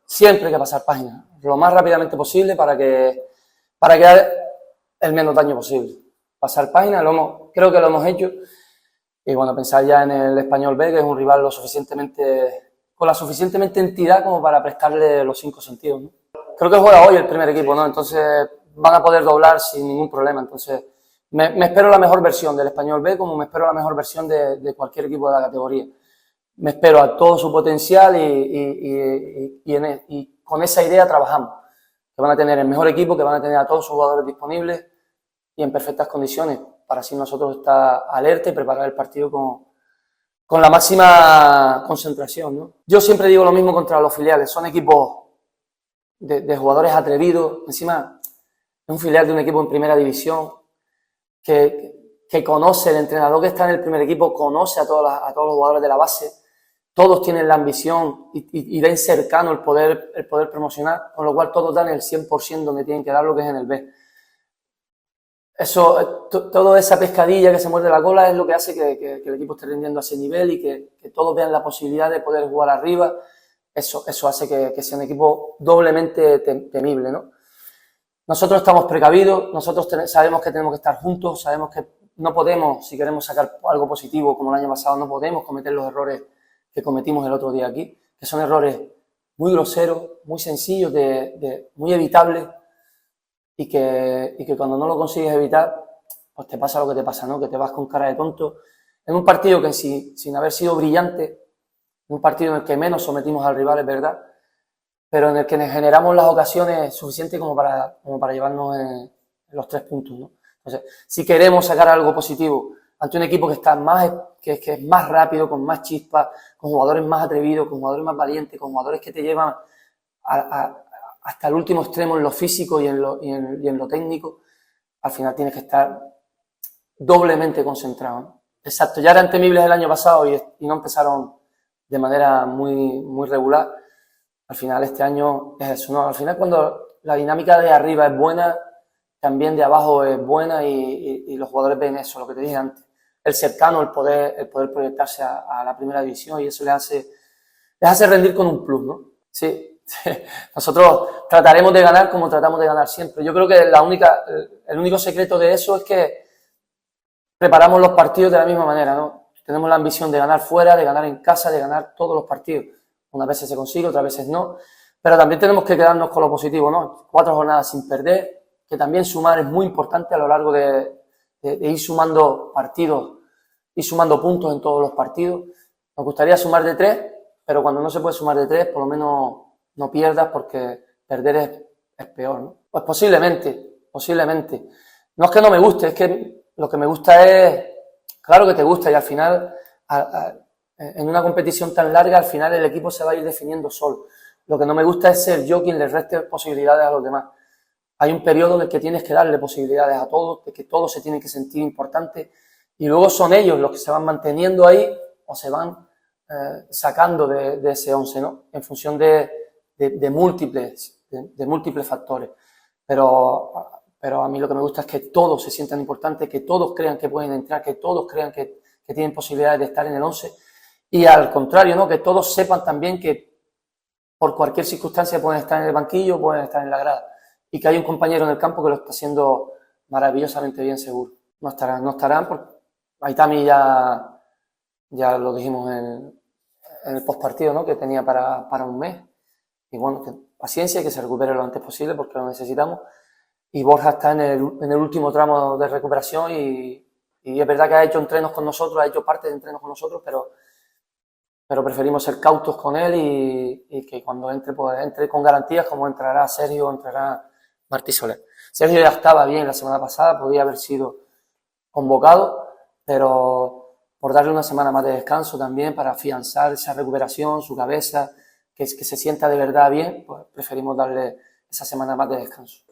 siempre hay que pasar página, lo más rápidamente posible para que haga el menos daño posible. Pasar página, creo que lo hemos hecho. Y bueno, pensar ya en el Español B, que es un rival con la suficientemente entidad como para prestarle los 5 sentidos, ¿no? Creo que juega hoy el primer equipo, ¿no? Entonces van a poder doblar sin ningún problema. Entonces me espero la mejor versión del Español B, como me espero la mejor versión de cualquier equipo de la categoría. Me espero a todo su potencial y con esa idea trabajamos. Que van a tener el mejor equipo, que van a tener a todos sus jugadores disponibles y en perfectas condiciones, para así nosotros estar alerta y preparar el partido con la máxima concentración, ¿no? Yo siempre digo lo mismo contra los filiales, son equipos de jugadores atrevidos, encima es un filial de un equipo en primera división que conoce, el entrenador que está en el primer equipo conoce a todos los jugadores de la base, todos tienen la ambición y ven cercano el poder promocionar, con lo cual todos dan el 100% donde tienen que dar, lo que es en el B. Toda esa pescadilla que se muerde la cola es lo que hace que el equipo esté rindiendo a ese nivel y que todos vean la posibilidad de poder jugar arriba. Eso hace que sea un equipo doblemente temible, ¿no? Nosotros estamos precavidos, nosotros sabemos que tenemos que estar juntos, sabemos que no podemos, si queremos sacar algo positivo como el año pasado, no podemos cometer los errores que cometimos el otro día aquí, que son errores muy groseros, muy sencillos, muy evitables, y que cuando no lo consigues evitar, pues te pasa lo que te pasa, ¿no? Que te vas con cara de tonto en un partido que sin haber sido brillante, en un partido en el que menos sometimos al rival, es verdad, pero en el que generamos las ocasiones suficientes como para llevarnos en los 3 puntos, ¿no? Entonces, si queremos sacar algo positivo ante un equipo que es más rápido, con más chispa, con jugadores más atrevidos, con jugadores más valientes, con jugadores que te llevan hasta el último extremo en lo físico y en lo técnico, al final tienes que estar doblemente concentrado, ¿no? Exacto, ya eran temibles el año pasado y no empezaron de manera muy, muy regular. Al final este año es eso, ¿no? Al final cuando la dinámica de arriba es buena, también de abajo es buena y los jugadores ven eso, lo que te dije antes, el cercano, el poder proyectarse a la primera división, y eso les hace rendir con un plus, ¿no? Sí. Nosotros trataremos de ganar como tratamos de ganar siempre. Yo creo que el único secreto de eso es que preparamos los partidos de la misma manera, ¿no? Tenemos la ambición de ganar fuera, de ganar en casa, de ganar todos los partidos. Unas veces se consigue, otras veces no, pero también tenemos que quedarnos con lo positivo, ¿no? 4 jornadas sin perder, que también sumar es muy importante a lo largo de ir sumando partidos, ir sumando puntos en todos los partidos. Nos gustaría sumar de 3, pero cuando no se puede sumar de 3, por lo menos no pierdas, porque perder es peor, ¿no? Pues posiblemente. No es que no me guste, es que lo que me gusta es, claro que te gusta, y al final, en una competición tan larga, al final el equipo se va a ir definiendo solo. Lo que no me gusta es ser yo quien le reste posibilidades a los demás. Hay un periodo en el que tienes que darle posibilidades a todos, de que todos se tienen que sentir importantes, y luego son ellos los que se van manteniendo ahí o se van sacando de ese 11, ¿no? En función de múltiples factores. Pero a mí lo que me gusta es que todos se sientan importantes, que todos crean que pueden entrar, que todos crean que tienen posibilidades de estar en el 11, y al contrario, ¿no? Que todos sepan también que por cualquier circunstancia pueden estar en el banquillo, pueden estar en la grada, y que hay un compañero en el campo que lo está haciendo maravillosamente bien, seguro. No estarán porque Aitami ya lo dijimos en el postpartido, ¿no? Que tenía para un mes, y bueno, que paciencia y que se recupere lo antes posible porque lo necesitamos. Y Borja está en el último tramo de recuperación y es verdad que ha hecho entrenos con nosotros, ha hecho parte de entrenos con nosotros, pero preferimos ser cautos con él y que cuando entre, pues entre con garantías, como entrará Sergio, entrará Martí Soler. Sergio ya estaba bien la semana pasada, podía haber sido convocado, pero por darle una semana más de descanso también para afianzar esa recuperación, su cabeza, que se sienta de verdad bien, pues preferimos darle esa semana más de descanso.